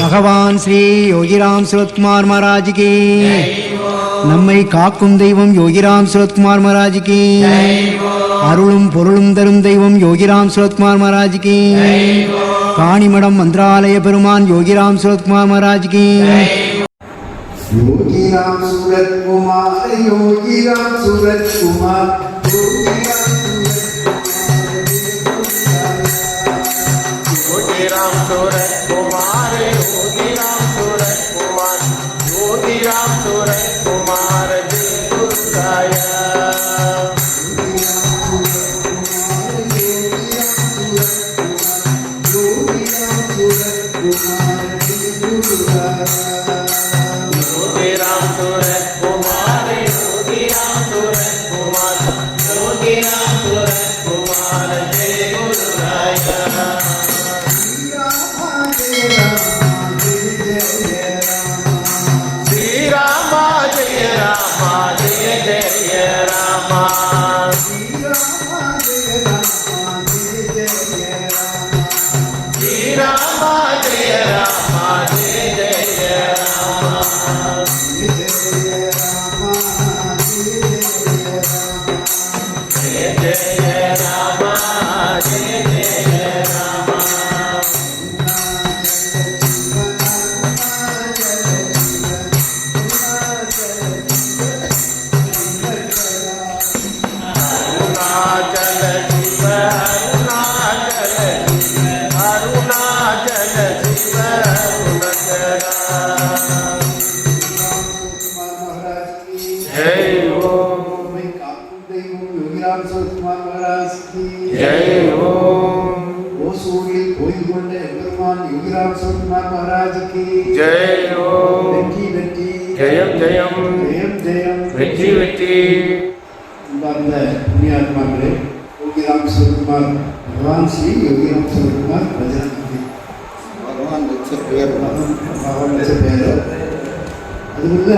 பகவான் ஸ்ரீ யோகிராம் சுரத்குமார் மகாராஜுக்கு, நம்மை காக்கும் தெய்வம் யோகிராம் சுரத்குமார் மகாராஜுக்கு, அருளும் பொருளும் தரும் தெய்வம் யோகிராம் சுரத்குமார் மகாராஜுக்கு, காணிமடம் மந்திராலய பெருமான் யோகிராம் சுரத்குமார் மகாராஜுக்கு. योगीराम सूरत कुमार, योगीराम सूरत कुमार, योगीराम सूरत कुमार, योगीराम सूरत कुमार, योगीराम सूरत कुमार जय गुरुराया. पुण्यात्माक्रे योगीराम सुरकुमार भगवान श्री योगीराम सुरकुमार भजन भगवान வச்ச பேர். அதுக்குள்ள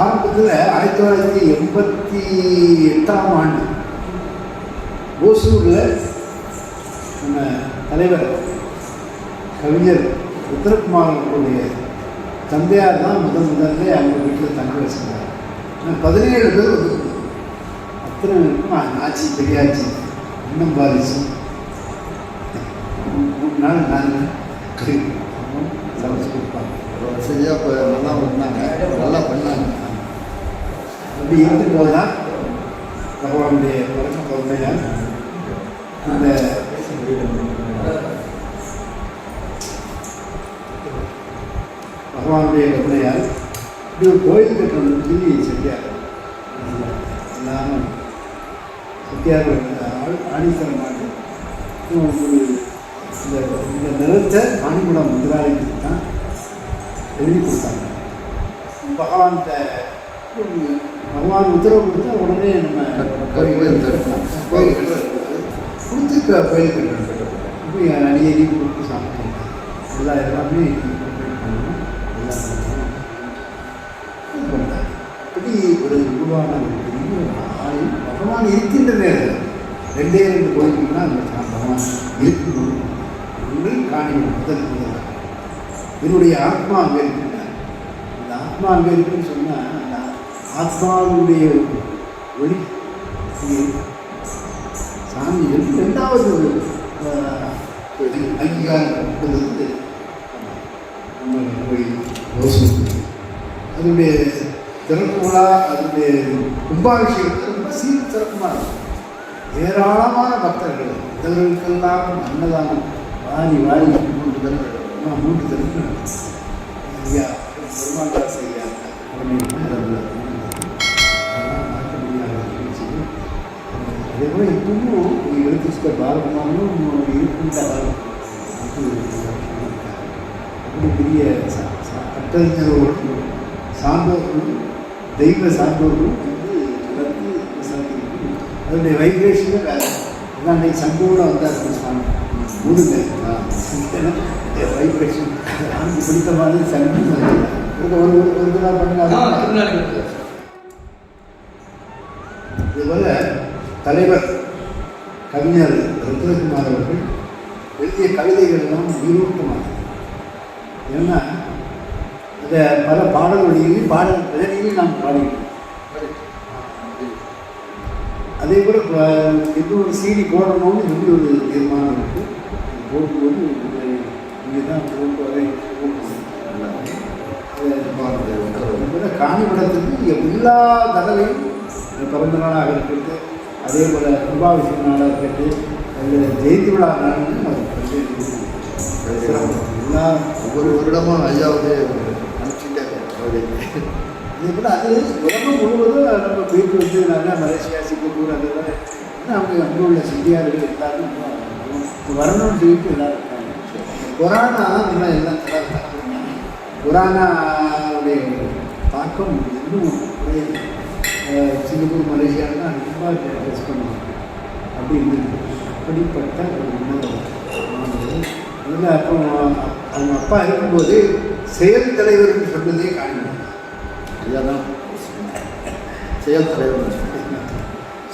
ஆரம்பத்தில் 1988 ஓசூரில் நம்ம தலைவர் கவிஞர் உத்தரகுமாரனுடைய தந்தையார் தான் முதல்ல அவங்க வீட்டில் தங்க வச்சிருந்தார். 17 பேர் வந்து அத்தனை இருக்கும். ஆட்சி பெரியாச்சு இன்னும் பாதிச்சு 3 நாள் 4 சமைச்சு கொடுப்பாங்க. சரியாக இப்போ நல்லா பண்ணாங்க, நல்லா பண்ணாங்க. அப்படி இருந்துட்டு போதுதான் பகவானுடைய பழக்க குழந்தையால் அந்த பகவானுடைய கருணையால் இப்படி ஒரு கோயில் கட்டணும்னு சொல்லி செட்டியார் எல்லாரும் செட்டியார் ஆணித்தரமாக இந்த நிலத்தை ஆணிக்குளம் முதலாளிக்கு தான் எழுதி கொடுத்தாங்க. பகவான் உத்தரவு கொடுத்தா உடனே நம்ம கோயில் கொடுத்துருக்க கோயில் கட்டணும். இப்போ அடியடி கொடுத்து சாப்பிட்டோம். எல்லாமே இப்படி ஒரு உருவான பெரிய ஆலயம் பகவான் இருக்கின்ற நேரம் 2 கோயிலுக்குன்னா அந்த பகவான் இருக்கணும். ஒன்று காணியம் முதல் என்னுடைய ஆத்மா அங்கே இருக்கின்றார். அந்த ஆத்மா அங்கே இருக்குன்னு சொன்னால் அந்த ஆத்மாவுடைய ஒளி சாமி 2வது அங்கீகாரம் கொடுத்தது நம்ம கோயில் அதனுடைய திறப்பு விழா, அதனுடைய கும்பாபிஷேகத்தை ரொம்ப சிறப்புமாக இருக்கும். ஏராளமான பக்தர்கள் இதர்களுக்கெல்லாம் அன்னதானம் வாரி 3 தடவை ஐயா பெருமாண்டார் செய்யாங்க. அதெல்லாம் மாற்ற முடியாத நிகழ்ச்சி. அதே போல் இப்பவும் எழுத்துக்க பாரதமானும் இருக்கின்ற அப்படி பெரிய கட்டறிஞரோடு சான்றோர்களும் தெய்வ சான்றோர்களும் தொடர்ந்து விசாரிக்கிறது. அதனுடைய வைப்ரேஷனே வேறு. அதான் அன்றைக்கி சங்கோடு வந்தார் சுவாமி முழுங்க வைப்ரேஷன் அவனுக்கு பிடித்த மாதிரி சங்கம் ஒரு இதெல்லாம் பண்ணாங்க. இதுபோல் தலைவர் கவிஞர் ருத்ரகுமார் அவர்கள் எழுதிய கவிதைகள் எல்லாம் உயிரோட்டமாக ஏன்னா அதை பல பாடல் வழிகளையும் பாடல் விதனையும் நாம் பாடிக்கிறோம். அதே போல் இன்னொரு CD போடணும்னு சொல்லி ஒரு தீர்மானம் இருக்குது. போடும்போது இங்கே தான் போட்டு வரை காணிப்படத்துக்கு எல்லா தடவையும் பிறந்த நாளாக இருக்கிறது, அதே போல் கும்பாபிஷேக நாளாக இருக்கிறது, அதில் ஜெயந்தி விழா நாள்னு எல்லா ஒவ்வொரு வருடமும் ஐயாவுக்கு அனுப்பிச்சுட்டே இருக்கேன். அதே போல் அது உலகம் முழுவதும் நம்ம போயிட்டு வந்து நல்லா மலேசியா, சிங்கப்பூர் அதெல்லாம் அவங்க அங்கே உள்ள செஞ்சியார்கள் எல்லாரும் வரணும்னு சொல்லிட்டு எல்லாரும் இருக்காங்க. கொரோனா எல்லாம் எல்லாம் கொரோனாவுடைய தாக்கம் இன்னும் குறையுது. சிங்கப்பூர், மலேசியாலாம் ரொம்ப டெஸ்ட் பண்ணுவாங்க. அப்படி அப்படிப்பட்ட ஒரு உணவு அதில் அப்போ அவங்க அப்பா இருக்கும்போது செயல் தலைவர்னு சொன்னதே காணும். ஐயா தான் செயல் தலைவர்.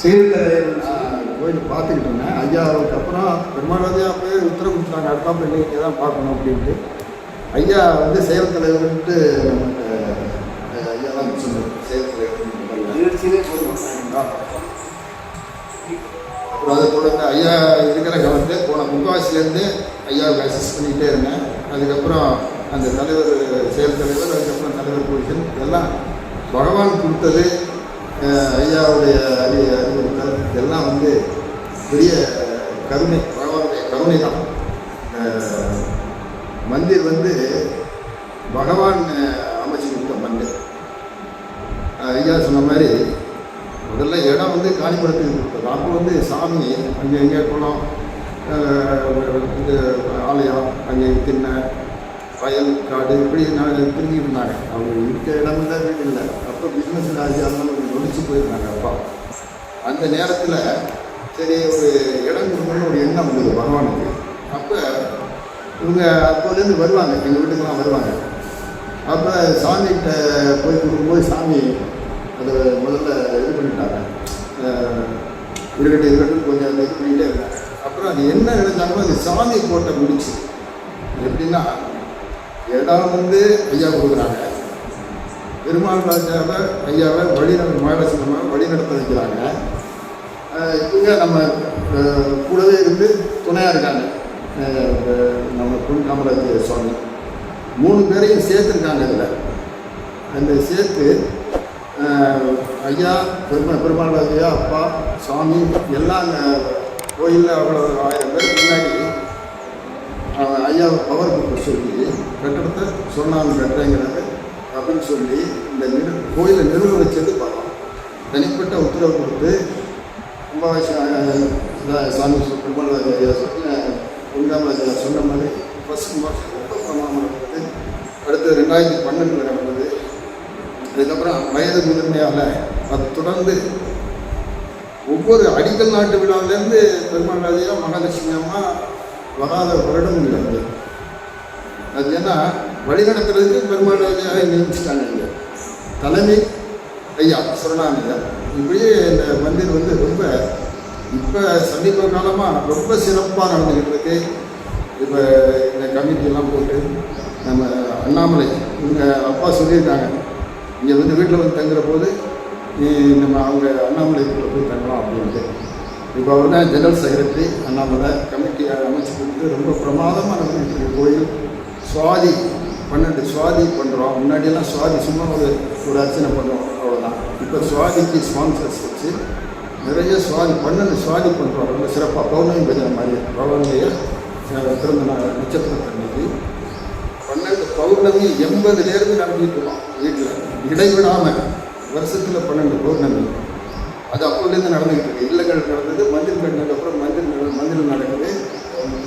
செயல் தலைவர் கோயில் பார்த்துக்கிட்டு இருந்தேன். ஐயாவுக்கு அப்புறம் பெருமாள் போய் உத்தரவு கொடுத்தாங்க, அடுத்தாப்புல நீங்கள் தான் பார்க்கணும் அப்படின்ட்டு. ஐயா வந்து செயல் தலைவர்ன்ட்டு நமக்கு ஐயா தான் சொன்னார். செயல் தலைவர் நிகழ்ச்சியிலே போடுவாங்க. அப்புறம் அதை போல ஐயா இருக்கிற காலத்தில் போன முக்காவாசிலேருந்து ஐயாவுக்கு அசிஸ்ட் பண்ணிக்கிட்டே இருந்தேன். அதுக்கப்புறம் அந்த தலைவர், செயல் தலைவர், அதுக்கப்புறம் தலைவர் பொசிஷன் எல்லாம் பகவான் கொடுத்தது. ஐயாவுடைய அறிவுறுத்தல் இதெல்லாம் வந்து பெரிய கருணை, பகவானுடைய கருணை தான். மந்திர் வந்து பகவான் அமைச்சு கொடுத்த மந்திர். ஐயா சொன்ன மாதிரி முதல்ல இடம் வந்து காணிப்படத்துக்கு கொடுத்தது. அப்போ வந்து சாமி அங்கே எங்கே குளம், இது ஆலயம், அங்கே திண்ணை, வயல், காடு இப்படி நாங்கள் திரும்பிட்டு இருந்தாங்க. அவங்க இருக்க இடம்ல வீடு இல்லை. அப்போ பிஸ்னஸ் ராஜ்யாலும் நொடிச்சு போயிருந்தாங்க அப்பா. அந்த நேரத்தில் சரி ஒரு இடம் கொடுக்கணும்னு ஒரு எண்ணம் வந்தது பகவானுக்கு. அப்போ இவங்க அப்போலேருந்து வருவாங்க, எங்கள் வீட்டுக்கெல்லாம் வருவாங்க. அப்போ சாமிகிட்ட போய் கொடுக்கும்போது சாமி அதை முதல்ல இது பண்ணிட்டாங்க, இருக்கட்டும் கொஞ்சம் இது பண்ணிகிட்டே இருந்தாங்க. அப்புறம் அது என்ன நினைச்சாங்களோ அது சாமி போட்ட முடிச்சு. எப்படின்னா இடம் வந்து ஐயா கொடுக்குறாங்க, பெருமாள் ராஜாவை ஐயாவை மகாலட்சுமி வழி நடத்த வைக்கிறாங்க. இவங்க நம்ம கூடவே இருந்து துணையாக இருக்காங்க. நம்ம பொன் காமராஜ் சுவாமி 3 பேரையும் சேர்த்துருக்காங்க. இதில் அந்த சேர்த்து ஐயா, பெருமாள் ராஜையா, அப்பா, சுவாமி எல்லாம் கோயிலில் அவ்வளோ 1000 பேருக்கு முன்னாடி ஐயாவை பவர் கொடுக்க சொல்லி கட்டடத்தை சொன்னாங்க கட்டுறேங்கிறாங்க அப்படின்னு சொல்லி இந்த கோயிலை நிறுவ வச்சது பகவான். தனிப்பட்ட உத்தரவு கொடுத்து கும்பாபிஷேகம் சாமி பெருமாள் ராஜையா பொன்காமராஜா சொன்ன மாதிரி ஃபஸ்ட் மாதம் ரொம்ப பிரமாணம் நடந்தது. அடுத்து 2012 நடந்தது. அதுக்கப்புறம் வயது முதிர்மையால் அது தொடர்ந்து ஒவ்வொரு அடிக்கல் நாட்டு விழாவிலேருந்து பெருமாள் ராஜையா, மகாலட்சுமி அம்மா வராத வருடம் இல்லை. அது ஏன்னா வழிநடத்துறதுக்கு பெருமாள் ராஜையா நியமிச்சிட்டாங்க. இங்கே தலைமை ஐயா சரணாமியா. இப்படியே இந்த மந்திர் வந்து ரொம்ப இப்போ சமீப காலமாக ரொம்ப சிறப்பாக நடந்துக்கிட்டு இருக்கு. இப்போ இந்த கமிட்டியெல்லாம் போட்டு நம்ம அண்ணாமலை இவங்க அப்பா சொல்லியிருக்காங்க, இங்கே வந்து வீட்டில் வந்து தங்குற போது நம்ம அவங்க அண்ணாமலை வீட்டில் போய் தங்கலாம் அப்படின்ட்டு. இப்போ அவர் தான் ஜெனரல் செக்ரட்டரி அண்ணாமலை. கமிட்டி அமைச்சு கொடுத்து ரொம்ப பிரமாதமாக நடந்துக்கிட்டு கோயில். சுவாதி 12 சுவாதி பண்ணுறோம். முன்னாடியெல்லாம் சுவாதி சும்மா ஒரு அர்ச்சனை பண்ணுறோம், அவ்வளோதான். இப்போ சுவாதிக்கு ஸ்பான்சர்ஸ் வச்சு நிறைய சுவாதி 12 சுவாதி பண்ணுறோம். ரொம்ப சிறப்பாக பௌர்ணமி பஜனை மாதிரி பகவானுடைய பிறந்த நாள் நட்சத்திரத்தை அன்னைக்கு 12 பௌர்ணமி 80 நடந்துட்டு இருக்கோம் வீட்டில் இடைவிடாமல். வருஷத்தில் 12 பௌர்ணமி. அது அப்போலேருந்து நடந்துக்கிட்டு இருக்கு. இல்லங்கள் நடந்தது, மந்திர் கட்டினதுக்கப்புறம் மந்திரம் நடக்குது.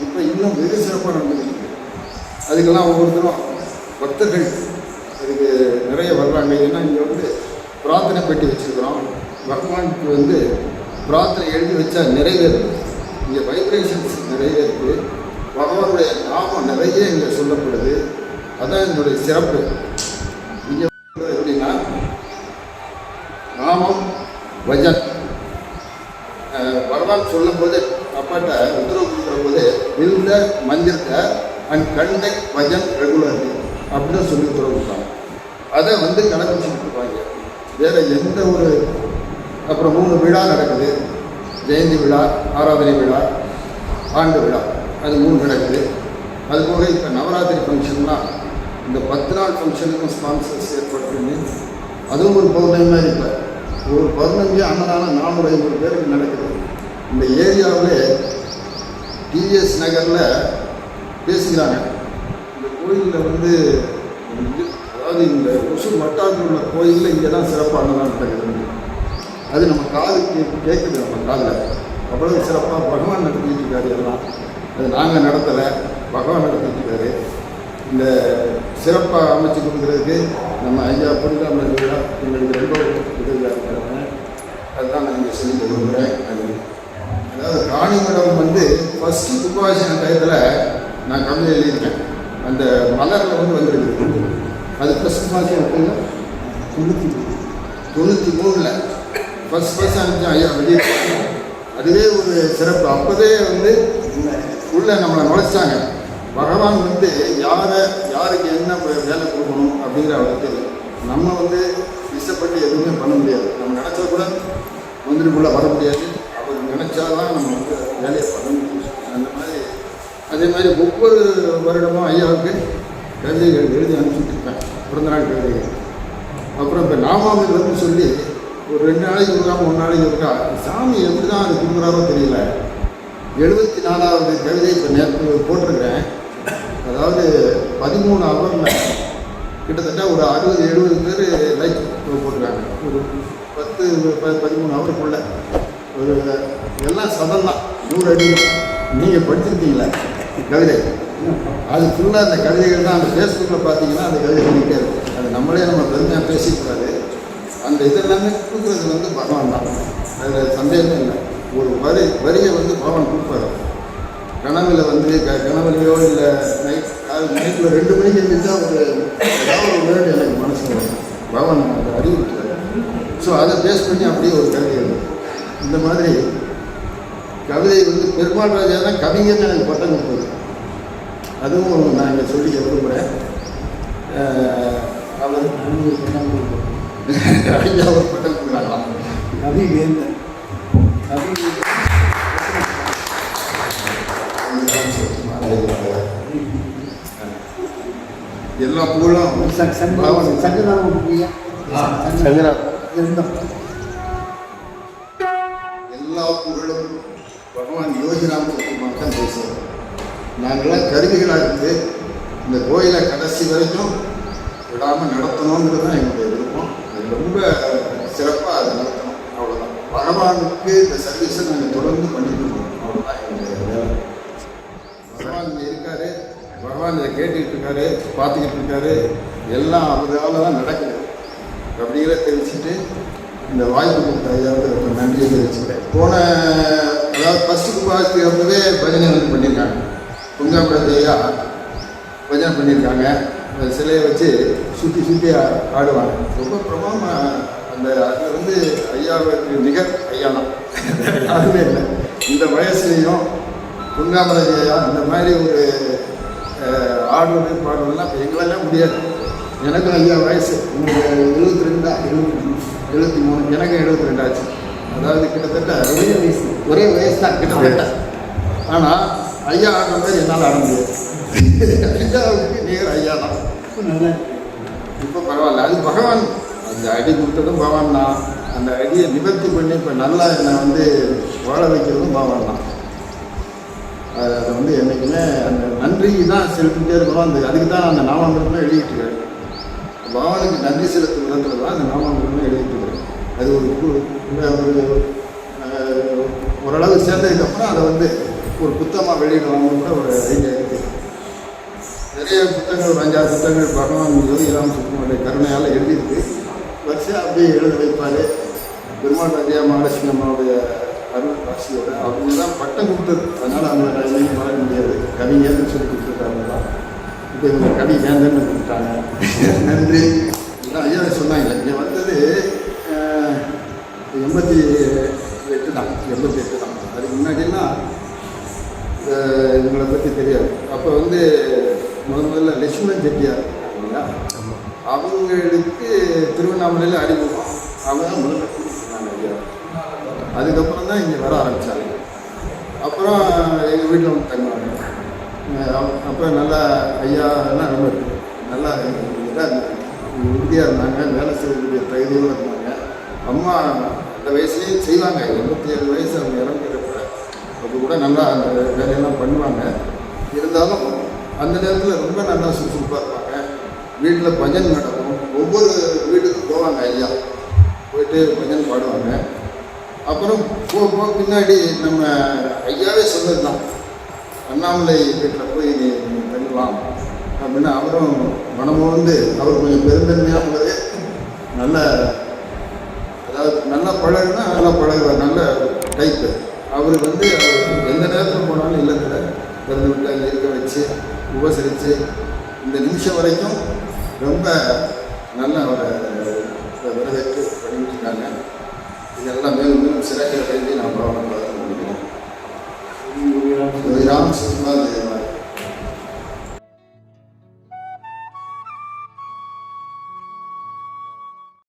இப்போ இன்னும் வெகு சிறப்பாக நடந்துக்கிட்டு இருக்கு. அதுக்கெல்லாம் ஒவ்வொருத்தரும் பக்தர்கள் அதுக்கு நிறைய வர்றாங்க. ஏன்னா இங்கே வந்து பிரார்த்தனை பெட்டி வச்சுருக்கிறோம். பகவானுக்கு வந்து பிரார்த்தனை எழுதி வச்சா நிறைவேறுது. இங்கே வைப்ரேஷன்ஸ் நிறைய இருக்குது. பகவானுடைய நாமம் நிறைய இங்கே சொல்லப்படுது. அதான் என்னுடைய சிறப்பு. இங்கே எப்படின்னா நாமம் வஜன் பகவான் சொல்லும் போது அப்பாட்ட உத்தரவு கொடுக்குற போது இந்த மந்திரத்தை அண்ட் கண்டக்ட் பஜன் ரெகுலர்லி அப்படின்னு சொல்லி உத்தரவு கொடுத்தாங்க. அதை வந்து கடைபிடிச்சிட்டு இருப்பாங்க. வேறு எந்த ஒரு அப்புறம் 3 விழா நடக்குது. ஜெயந்தி விழா, ஆராதனை விழா, ஆண்டு விழா, அது 3 நடக்குது. அதுபோக இப்போ நவராத்திரி ஃபங்க்ஷன்லாம் இந்த 10 நாள் ஃபங்க்ஷனுக்கும் ஸ்பான்சர்ஸ் ஏற்பாடு பண்ணி அதுவும் ஒரு பௌர்ணமி மாதிரி இப்போ ஒரு பௌர்ணமி அன்னதானம் 450 பேருக்கு நடக்குது. இந்த ஏரியாவில் டிவிஎஸ் நகரில் பேசுகிறாங்க, இந்த கோயிலில் வந்து அதாவது இந்த ஒசூர் வட்டாரத்தில் உள்ள கோயிலில் இங்கே தான் சிறப்பாக அன்னதானம் நடக்குது. அது நம்ம காதுக்கு கேட்குது, நம்ம காதில் அவ்வளோ சிறப்பாக பகவான் நடத்திட்டு இருக்காரு. எல்லாம் அது நாங்கள் நடத்தலை, பகவான் நடத்திட்டு இருக்காரு. இந்த சிறப்பாக அமைச்சு கொடுக்குறதுக்கு நம்ம ஐயா புனிதாமன் விழா எங்களுக்கு ரொம்ப உதவியாக இருக்கிறாங்க. அதுதான் நான் இங்கே சொல்லி விரும்புகிறேன். அதாவது காணிமடம் வந்து ஃபஸ்ட்டு கும்பாபிஷேக டயத்தில் நான் கவிதை எழுதியிருக்கேன். அந்த மலரில் வந்து வந்துருக்கு. அது ஃபஸ்ட் மாதம் எப்படின்னா 93 ஃபஸ்ட் அனுப்பிச்சு ஐயா வெளியே. அதுவே ஒரு சிறப்பு. அப்போதே வந்து உள்ளே நம்மளை நுழைச்சாங்க. பகவான் வந்து யாருக்கு என்ன வேலை கொடுக்கணும் அப்படிங்கிற அவருக்கு நம்ம வந்து இஷ்டப்பட்டு எதுவுமே பண்ண முடியாது. நம்ம நினச்சா கூட மந்திரிக்குள்ளே வர முடியாது. அவர் நினச்சாதான் நம்ம வந்து வேலையை பண்ண முடியும். அந்த மாதிரி அதே மாதிரி ஒவ்வொரு வருடமும் ஐயாவுக்கு கவிதைகள் எழுதி அனுப்பிச்சுட்ருப்பேன், பிறந்தநாள் கவிதைகள். அப்புறம் இப்போ நாமாவில் வந்து சொல்லி ஒரு 2 நாளைக்கு இருக்கா 3 நாளைக்கு இருக்கா சாமி எப்படி தான் அது கொடுக்குறாரோ தெரியல. 74வது கவிதை இப்போ நேற்று போட்டிருக்கிறேன். அதாவது 13 ஹவரில் கிட்டத்தட்ட ஒரு 60-70 பேர் லைக் போட்டிருக்காங்க. ஒரு 10-13 ஹவருக்குள்ளே ஒரு எல்லாம் சதம் தான் 100 அடி. நீங்கள் படிச்சிருக்கீங்களா கவிதை? அது ஃபுல்லாக அந்த கவிதைகள் தான். அந்த ஃபேஸ்புக்கில் பார்த்தீங்கன்னா அந்த கவிதை பண்ணிகிட்டே இருக்கும். அது நம்மளே நம்ம பெருமையாக பேசிக்கூடாது. அந்த இதெல்லாமே கொடுக்குறது வந்து பகவான் தான், அதில் சந்தேகமே இல்லை. ஒரு வரியை வந்து பகவான் கொடுப்பாரு. கனவில் வந்து கனவுலையோ இல்லை நைட்டில் 2 மணிக்கு இருந்தால் ஒரு ஏதாவது ஒரு வேர்டு எனக்கு மனசு வரும். பகவான் அதை அறிவுறுத்துறாரு. ஸோ அதை பேஸ் பண்ணி அப்படியே ஒரு கவிதை எழுதும். இந்த மாதிரி கவிதை வந்து பெருமாள் ராஜா தான் கவிஞர்னு எனக்கு பட்டம் கொடுத்தது. அதுவும் நான் இங்கே சொல்லி விரும்புகிறேன். அவர் ஐயா ஒரு பட்டம் கொடுக்குறாங்களாம், கவி வேந்தன். எல்லா புகழும் எல்லா புகழும் பகவான் யோகிராமத்துக்கு மட்டும் பேசுவோம். நாங்கள்லாம் கருவிகளாக இருந்து இந்த கோயிலை கடைசி வரைக்கும் விடாமல் நடத்தணுங்கிறது தான் எங்களுடைய விருப்பம். அது ரொம்ப சிறப்பாக அதை நடத்தணும், அவ்வளோதான். பகவானுக்கு இந்த சர்வீஸை நாங்கள் தொடர்ந்து பண்ணிட்டு இருக்கோம், அவ்வளோதான் எங்களுடைய வேலை. பகவான் இங்கே இருக்காரு, பகவான் இதை கேட்டுக்கிட்டு இருக்காரு, பார்த்துக்கிட்டு இருக்காரு. எல்லாம் அவரால் தான் நடக்குது அப்படிங்கிறத தெரிவிச்சுட்டு இந்த வாய்ப்பு கொடுத்த ஐயாவுக்கு ரொம்ப நன்றியை தெரிவிச்சுக்கிறேன். அதாவது ஃபஸ்ட்டு கும்பாபிஷேகத்துக்கு அப்பவே பஜனை வந்து பண்ணியிருக்காங்க. பொங்காம்பரத்து ஐயா பஜனை பண்ணியிருக்காங்க. அந்த சிலையை வச்சு சுற்றி ஆடுவாங்க. ரொம்ப பிரபலமாக அந்த அதில் வந்து ஐயாவுக்கு நிகர் ஐயானா அதுவே இல்லை. இந்த வயசுலேயும் பொங்காம்பரத்து ஐயா இந்த மாதிரி ஒரு ஆடுவது பாடுவதெல்லாம் இப்போ எங்களெல்லாம் முடியாது. எனக்கும் ஐயா வயசு 72 73, எனக்கும் 72 ஆச்சு. அதாவது கிட்டத்தட்ட ஒரே வயசு தான் கிட்டத்தட்ட. ஆனால் ஐயா ஆடுற மாதிரி என்னால் ஆட முடியாது. ஐயாவுக்கு நிகர் ஐயா தான். இப்போ பரவாயில்ல. அது பகவான் அந்த அடி கொடுத்ததும் பகவான் தான். அந்த அடியை நிவர்த்தி பண்ணி இப்போ நல்லா என்னை வந்து வாழ வைக்கிறதும் பகவான் தான். அதை வந்து என்றைக்குமே அந்த நன்றி தான் செலுத்திட்டே இருக்கணும். அதுக்கு தான் அந்த நாமாமிரமே எழுதிட்டு இருக்கேன். பகவானுக்கு நன்றி செலுத்தும் விதத்தில் தான் அந்த நாமாமிரமே எழுதிட்டு இருக்கேன். அது ஓரளவு சேர்ந்ததுக்கப்புறம் அதை வந்து ஒரு புத்தகமாக வெளியிடலாம்னு கூட ஒரு ஐடியா இருக்குது. நிறைய புத்தகங்கள், ஒரு 5-6 புத்தகங்கள் பகவான் யோகிராம் சுக்குமாருடைய கருணையால் எழுதியிருக்கு. வரிசையாக அப்படியே எழுத வைப்பார். பெருமாள் ராஜா மகாலட்சுமி அம்மாவுடைய அருள் ராசியோட அவங்க தான் பட்டம் கொடுத்தது. அதனால் அவங்க எங்கேயும் வர முடியாது. கவிஞர்னு சொல்லி கொடுத்துருக்காங்க தான். இப்போ இவங்க கவி வேந்தன்னு கொடுத்துட்டாங்க. நன்றி. இதான் ஐயா சொன்னாங்க. இங்கே வந்தது 88 தான். அதுக்கு முன்னாடினா இவங்களை பற்றி தெரியாது. அப்போ வந்து முதல்ல லட்சுமணன் செட்டியார் இல்லையா, அவங்களுக்கு திருவண்ணாமலையில் அறிமுகம். அவங்க தான் முதல்ல கூப்பிட்டுருந்தாங்க ஐயா. அதுக்கப்புறம் தான் இங்கே வர ஆரம்பித்தாங்க. அப்புறம் எங்கள் வீட்டில் வந்து தங்குவாங்க. அப்புறம் நல்லா ஐயா எல்லாம் ரொம்ப நல்லா இதாக இருந்தாங்க, உறுதியாக இருந்தாங்க, வேலை செய்யக்கூடிய தகுதியோடு இருந்தாங்க. அம்மா அந்த வயசுலேயும் செய்வாங்க. 87 வயசு அவங்க இறந்துக்கிறப்ப அது கூட நல்லா அந்த வேலையெல்லாம் பண்ணுவாங்க. இருந்தாலும் அந்த நேரத்தில் ரொம்ப நல்லா சுறுசுறுப்பாக இருப்பாங்க. வீட்டில் பஜன் நடக்கும். ஒவ்வொரு வீட்டுக்கும் போவாங்க ஐயா, போயிட்டு பஜன் பாடுவாங்க. அப்புறம் போக பின்னாடி நம்ம ஐயாவே சொன்னது தான், அண்ணாமலை வீட்டில் போய் நீ தங்கலாம் அப்படின்னு. அவரும் மனமும் வந்து அவர் கொஞ்சம் பெருந்தன்மையாக உள்ளது, நல்ல அதாவது நல்லா பழகுனா நல்லா பழகுவார், நல்ல டைப்பு. அவர் வந்து அவர் எந்த நேரத்தில் போனாலும் இல்லத்தில் திறந்து விட்டு அங்கே இருக்க வச்சு உபசரித்து இந்த நிமிஷம் வரைக்கும் ரொம்ப நல்ல ஒரு வரவேற்று பண்ணிட்டுருக்காங்க. இதெல்லாம் மேலும் மேலும் சிறக்க வேண்டி நான் பார்த்து முடிக்கிறேன்.